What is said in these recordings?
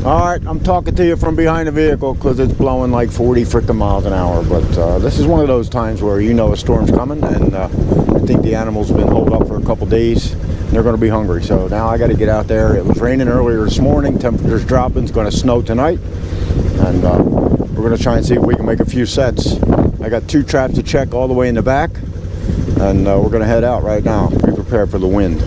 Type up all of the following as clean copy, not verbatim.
Alright, I'm talking to you from behind the vehicle because it's blowing like 40 freaking miles an hour. But this is one of those times where you know a storm's coming, and I think the animals have been holed up for a couple days. They're going to be hungry, so now I got to get out there. It was raining earlier this morning, temperatures dropping, it's going to snow tonight, and we're going to try and see if we can make a few sets. I got 2 traps to check all the way in the back, and we're going to head out right now. Be prepared for the wind.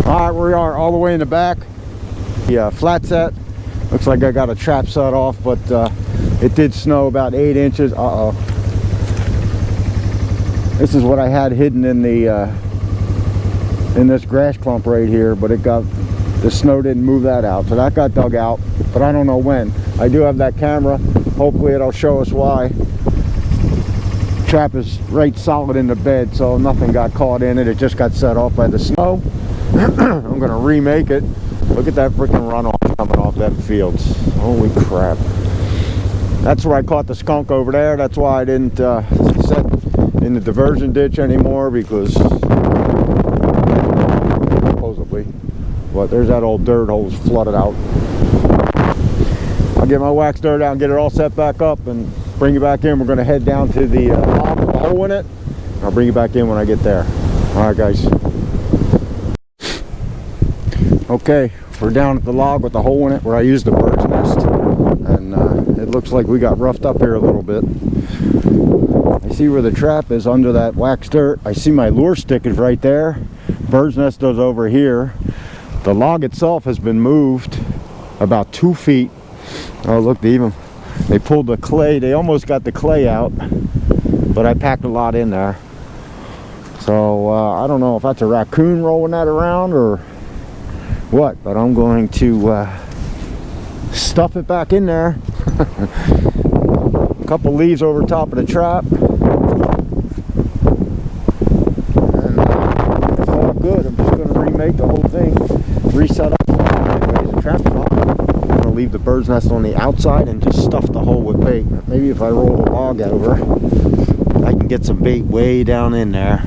Alright, we are all the way in the back. The flat set. Looks like I got a trap set off, but it did snow about 8 inches. This is what I had hidden in the in this grass clump right here, but the snow didn't move that out. So that got dug out, but I don't know when. I do have that camera. Hopefully it'll show us why. Trap is right solid in the bed, so nothing got caught in it. It just got set off by the snow. I'm gonna remake it. Look at that freaking runoff coming off that field. Holy crap. That's where I caught the skunk over there. That's why I didn't set in the diversion ditch anymore, because supposedly, but there's that old dirt hole flooded out. I'll get my wax dirt out and get it all set back up and bring you back in. We're going to head down to the log with the hole in it. I'll bring you back in when I get there. Alright guys. Okay, we're down at the log with the hole in it where I used the bird's nest, and it looks like we got roughed up here a little bit. I see where the trap is under that wax dirt. I see my lure stick is right there. Bird's nest is over here. The log itself has been moved about 2 feet. Oh look, they pulled the clay. They almost got the clay out, but I packed a lot in there. So I don't know if that's a raccoon rolling that around or what, but I'm going to stuff it back in there. A couple leaves over top of the trap, and it's all good. I'm just going to remake the whole thing, reset up the trap top. I'm going to leave the bird's nest on the outside and just stuff the hole with bait. Maybe if I roll the log over, I can get some bait way down in there.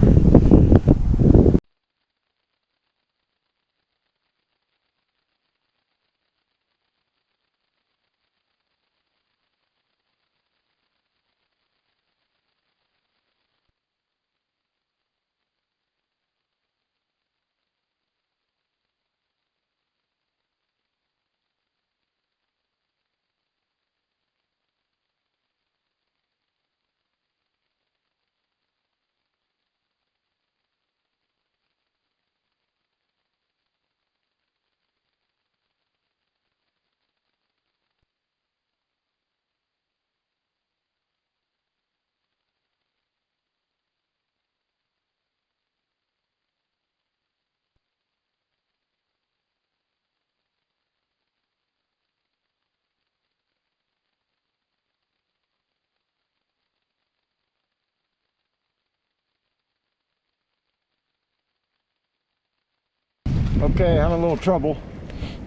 Okay, having a little trouble.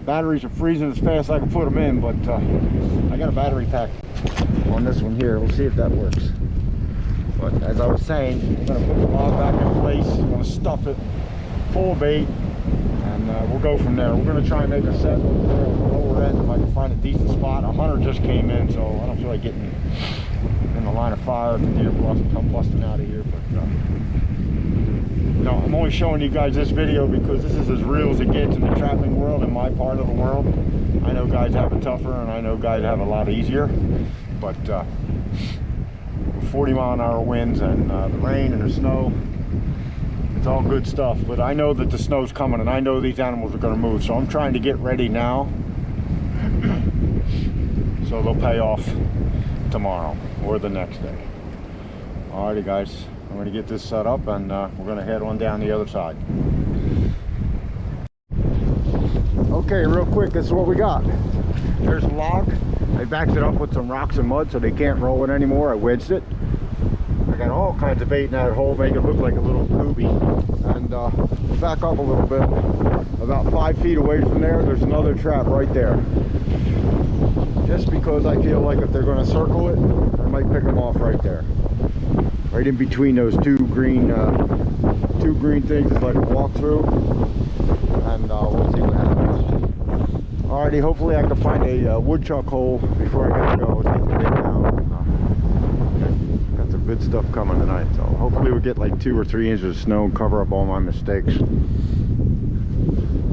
Batteries are freezing as fast as I can put them in, but I got a battery pack on this one here. We'll see if that works. But as I was saying, we're going to put the log back in place. We're going to stuff it full of bait, and we'll go from there. We're going to try and make a set over there on the lower end if I can find a decent spot. A hunter just came in, so I don't feel like getting in the line of fire. The deer come busting out of here. But no, I'm only showing you guys this video because this is as real as it gets in the trapping world, in my part of the world. I know guys have it tougher, and I know guys have it a lot easier, but 40-mile-an-hour winds and the rain and the snow, it's all good stuff. But I know that the snow's coming, and I know these animals are going to move, so I'm trying to get ready now so they'll pay off tomorrow or the next day. Alrighty guys, I'm going to get this set up, and we're going to head on down the other side. Okay, real quick, this is what we got. There's a log. I backed it up with some rocks and mud so they can't roll it anymore. I wedged it. I got all kinds of bait in that hole, make it look like a little booby. And back up a little bit. About 5 feet away from there, there's another trap right there. Just because I feel like if they're going to circle it, I might pick them off right there. Right in between those two green things is like a walk-through. And we'll see what happens. Alrighty, hopefully I can find a woodchuck hole before I gotta go. Take the bait down. Got some good stuff coming tonight, so hopefully we'll get like 2 or 3 inches of snow and cover up all my mistakes.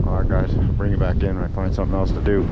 Alright guys, I'll bring you back in when I find something else to do.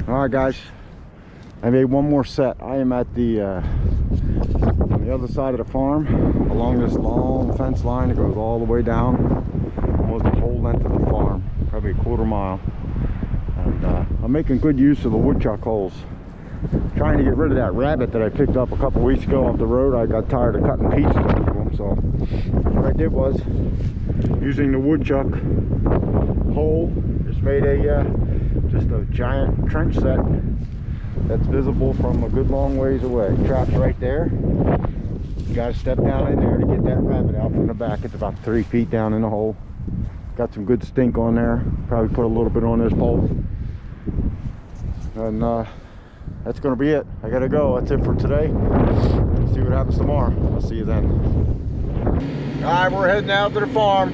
Alright guys, I made one more set. I am at the on the other side of the farm, along this long fence line that goes all the way down, almost the whole length of the farm, probably a quarter mile. And I'm making good use of the woodchuck holes. Trying to get rid of that rabbit that I picked up a couple weeks ago off the road. I got tired of cutting pieces off of them, so what I did was, using the woodchuck hole, just made just a giant trench set that's visible from a good long ways away. Trap's right there. You gotta step down in there to get that rabbit out from the back. It's about 3 feet down in the hole. Got some good stink on there. Probably put a little bit on this pole. And that's gonna be it. I gotta go. That's it for today. See what happens tomorrow. I'll see you then. Alright, we're heading out to the farm.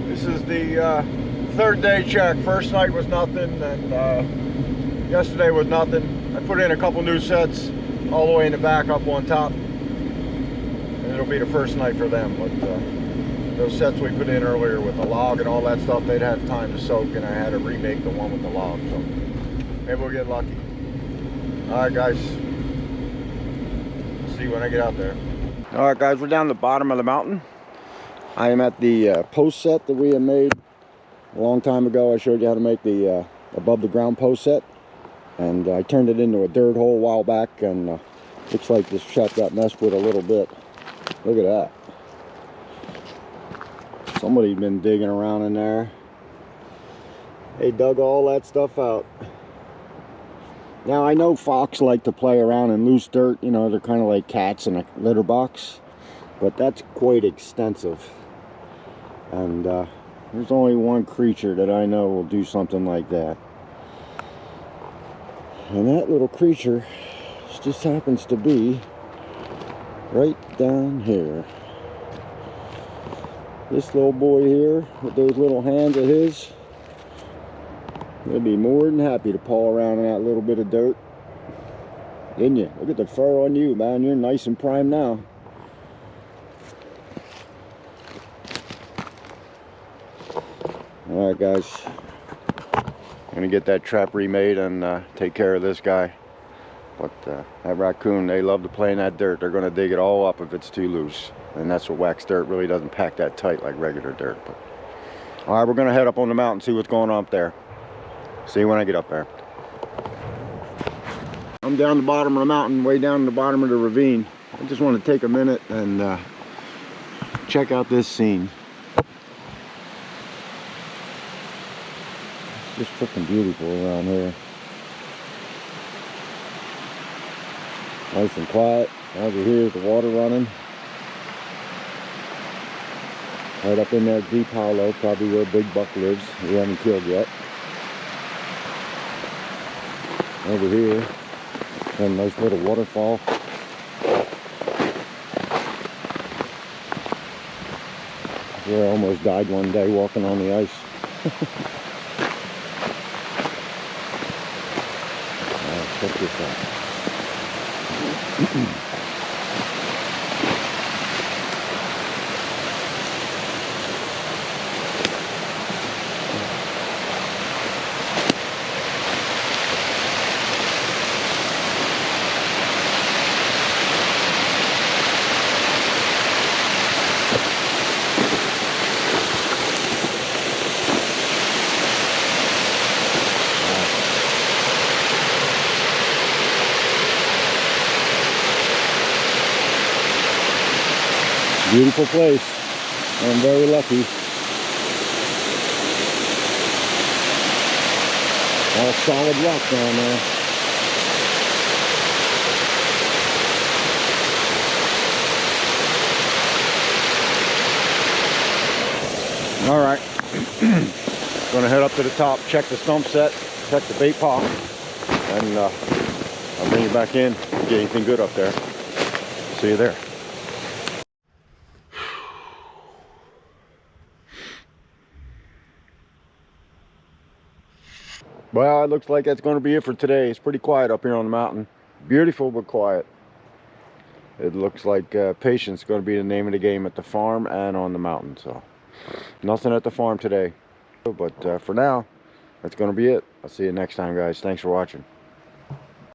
This is the third day check. First night was nothing, and yesterday was nothing. I put in a couple new sets all the way in the back, up on top, and it'll be the first night for them. But those sets we put in earlier with the log and all that stuff, they'd had time to soak, and I had to remake the one with the log, so maybe we'll get lucky. Alright guys, see you when I get out there. Alright guys, we're down the bottom of the mountain. I am at the post set that we had made A long time ago I showed you how to make the above the ground post set, and I turned it into a dirt hole a while back, and looks like this shop got messed with a little bit. Look at that. Somebody's been digging around in there. They dug all that stuff out. Now I know fox like to play around in loose dirt, you know, they're kind of like cats in a litter box, but that's quite extensive. And there's only one creature that I know will do something like that. And that little creature just happens to be right down here. This little boy here with those little hands of his, he'll be more than happy to paw around in that little bit of dirt. Didn't you? Look at the fur on you, man. You're nice and prime now. Alright guys, I'm gonna get that trap remade and take care of this guy. But that raccoon, they love to play in that dirt. They're gonna dig it all up if it's too loose. And that's what waxed dirt really doesn't pack that tight like regular dirt. But alright, we're gonna head up on the mountain and see what's going on up there. See you when I get up there. I'm down the bottom of the mountain, way down the bottom of the ravine. I just want to take a minute and check out this scene. It's just freaking beautiful around here. Nice and quiet. Over here is the water running. Right up in there, deep hollow, probably where Big Buck lives. We haven't killed yet. Over here, a nice little waterfall. Where I almost died one day walking on the ice. Check this out. Beautiful place. I'm very lucky. All solid rock down there. All right. Gonna head up to the top, check the stump set, check the bait pop, and I'll bring you back in, get anything good up there. See you there. Well, it looks like that's going to be it for today. It's pretty quiet up here on the mountain. Beautiful, but quiet. It looks like patience is going to be the name of the game at the farm and on the mountain. So, nothing at the farm today. But for now, that's going to be it. I'll see you next time, guys. Thanks for watching.